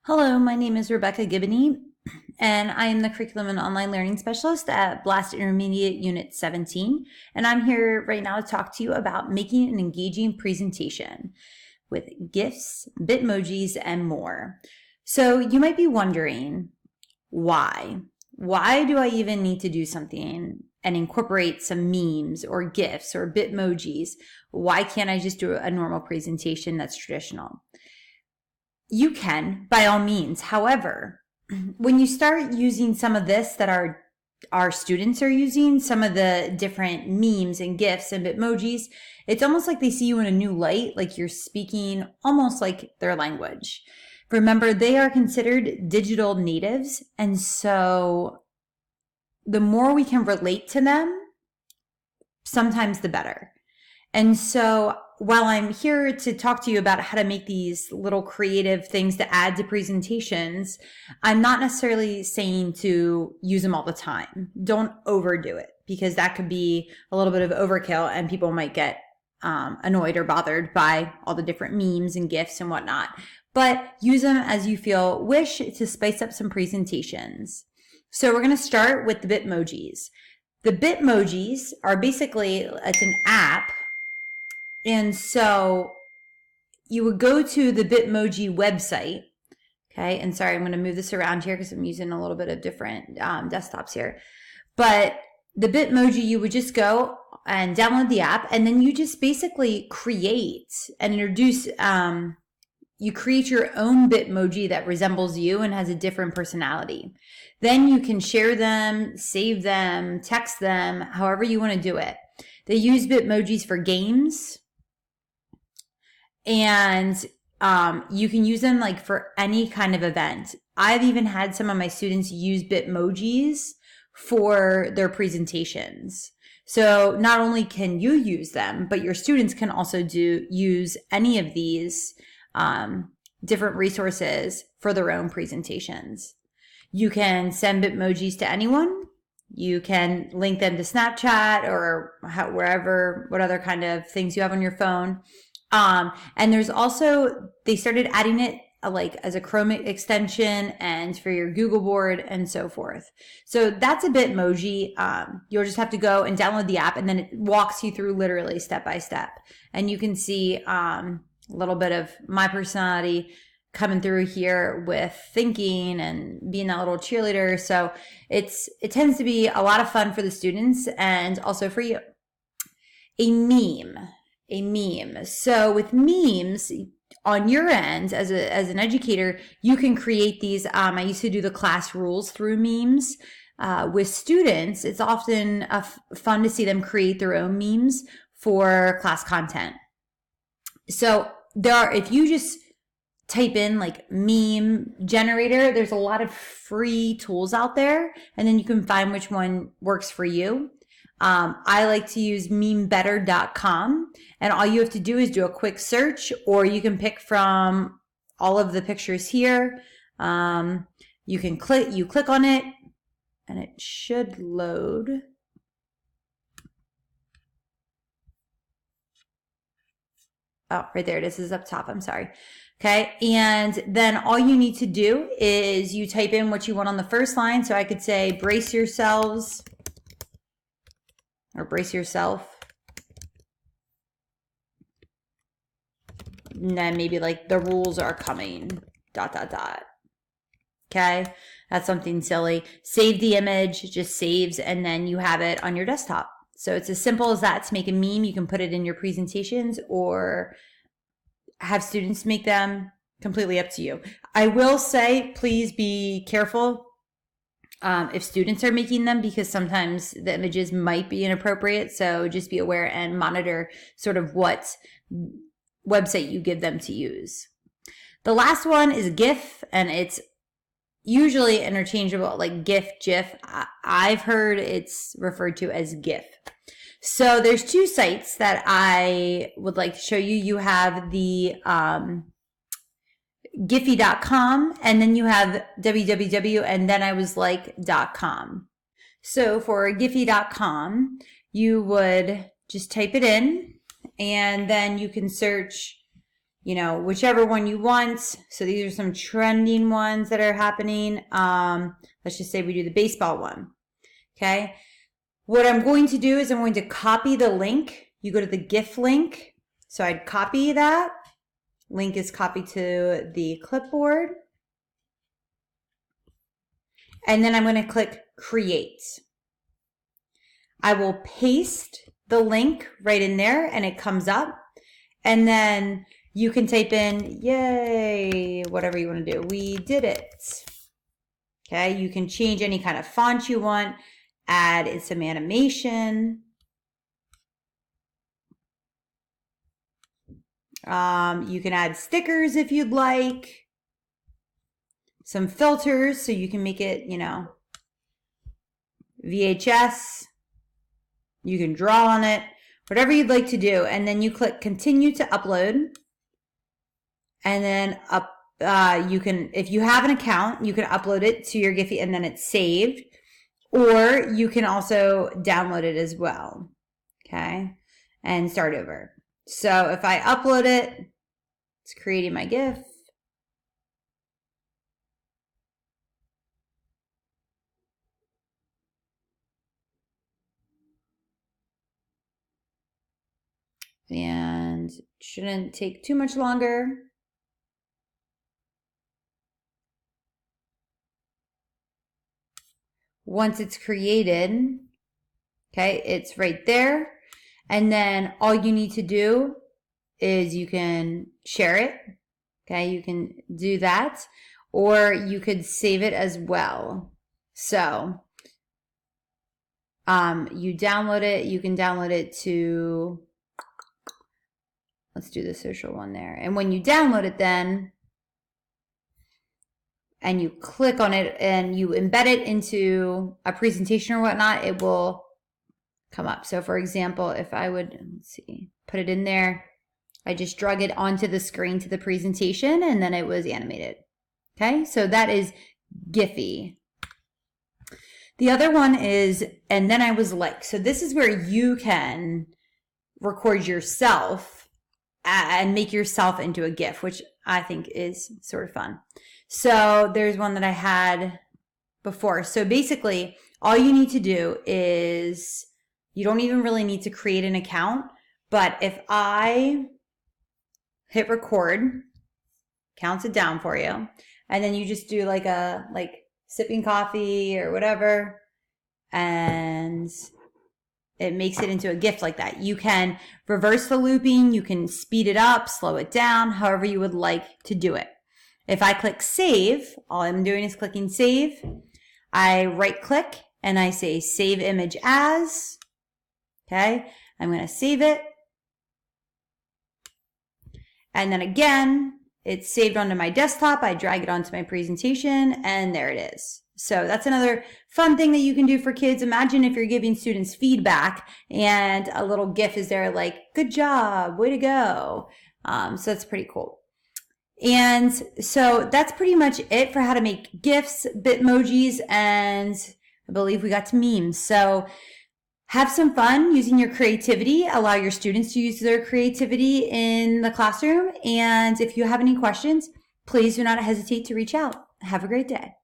Hello, my name is Rebecca Gibney, and I am the Curriculum and Online Learning Specialist at Blast Intermediate Unit 17. And I'm here right now to talk to you about making an engaging presentation with GIFs, Bitmojis, and more. So you might be wondering, why? Why do I even need to do something and incorporate some memes or GIFs or Bitmojis? Why can't I just do a normal presentation that's traditional? You can, by all means. However, when you start using some of this that our students are using, some of the different memes and GIFs and Bitmojis, it's almost like they see you in a new light, like you're speaking almost like their language. Remember, they are considered digital natives, and so the more we can relate to them, sometimes the better. And so while I'm here to talk to you about how to make these little creative things to add to presentations, I'm not necessarily saying to use them all the time. Don't overdo it, because that could be a little bit of overkill and people might get annoyed or bothered by all the different memes and GIFs and whatnot. But use them as you wish to spice up some presentations. So we're going to start with the Bitmojis. The Bitmojis are basically, it's an app. And so you would go to the Bitmoji website, okay? And sorry, I'm going to move this around here because I'm using a little bit of different desktops here. But the Bitmoji, you would just go and download the app, and then you just basically create and introduce, you create your own Bitmoji that resembles you and has a different personality. Then you can share them, save them, text them, however you want to do it. They use Bitmojis for games. And you can use them like for any kind of event. I've even had some of my students use Bitmojis for their presentations. So not only can you use them, but your students can also use any of these different resources for their own presentations. You can send Bitmojis to anyone. You can link them to Snapchat or wherever, what other kind of things you have on your phone. And there's also, they started adding it like as a Chrome extension and for your Google board and so forth. So that's a Bitmoji. You'll just have to go and download the app, and then it walks you through literally step by step. And you can see a little bit of my personality coming through here with thinking and being that little cheerleader. So it tends to be a lot of fun for the students and also for you. A meme. So with memes, on your end, as an educator, you can create these. I used to do the class rules through memes. With students, it's often fun to see them create their own memes for class content. So if you just type in like meme generator, there's a lot of free tools out there, and then you can find which one works for you. I like to use memebetter.com, and all you have to do is do a quick search, or you can pick from all of the pictures here. You click on it, and it should load. Oh, right there it is. This is up top. I'm sorry. Okay. And then all you need to do is you type in what you want on the first line. So I could say brace yourselves, or brace yourself. And then maybe like the rules are coming, ... Okay, that's something silly. Save the image, just saves, and then you have it on your desktop. So it's as simple as that to make a meme. You can put it in your presentations or have students make them, completely up to you. I will say, please be careful if students are making them, because sometimes the images might be inappropriate. So just be aware and monitor sort of what website you give them to use. The last one is GIF, and it's usually interchangeable, like GIF, GIF. I've heard it's referred to as GIF. So there's two sites that I would like to show you. You have the Giphy.com, and then you have www, and then I was like.com. So for Giphy.com, you would just type it in, and then you can search whichever one you want. So these are some trending ones that are happening. Let's just say we do the baseball one. Okay. What I'm going to do is I'm going to copy the link. You go to the GIF link. So I'd copy that. Link is copied to the clipboard. And then I'm going to click create. I will paste the link right in there and it comes up. And then you can type in, yay, whatever you want to do. We did it. Okay, you can change any kind of font you want, add in some animation. You can add stickers if you'd like. Some filters so you can make it, VHS. You can draw on it, whatever you'd like to do. And then you click continue to upload. And then you can, if you have an account, you can upload it to your Giphy and then it's saved. Or you can also download it as well. Okay. And start over. So if I upload it, it's creating my GIF. And shouldn't take too much longer. Once it's created, okay, it's right there. And then all you need to do is you can share it. Okay, you can do that. Or you could save it as well. So you download it. You can download it to, let's do the social one there. And when you download it then, and you click on it and you embed it into a presentation or whatnot, it will come up. So for example, if I would, let's see, put it in there, I just drug it onto the screen to the presentation and then it was animated. Okay, so that is Giphy. The other one is, and then I was like, so this is where you can record yourself and make yourself into a GIF, which I think is sort of fun. So there's one that I had before. So basically, all you need to do is, you don't even really need to create an account, but if I hit record, counts it down for you, and then you just do like sipping coffee or whatever, and it makes it into a GIF like that. You can reverse the looping, you can speed it up, slow it down, however you would like to do it. If I click save, all I'm doing is clicking save. I right click and I say save image as. Okay, I'm going to save it. And then again, it's saved onto my desktop. I drag it onto my presentation and there it is. So that's another fun thing that you can do for kids. Imagine if you're giving students feedback and a little GIF is there like, good job, way to go. So that's pretty cool. And so that's pretty much it for how to make GIFs, Bitmojis, and I believe we got to memes. So have some fun using your creativity. Allow your students to use their creativity in the classroom. And if you have any questions, please do not hesitate to reach out. Have a great day.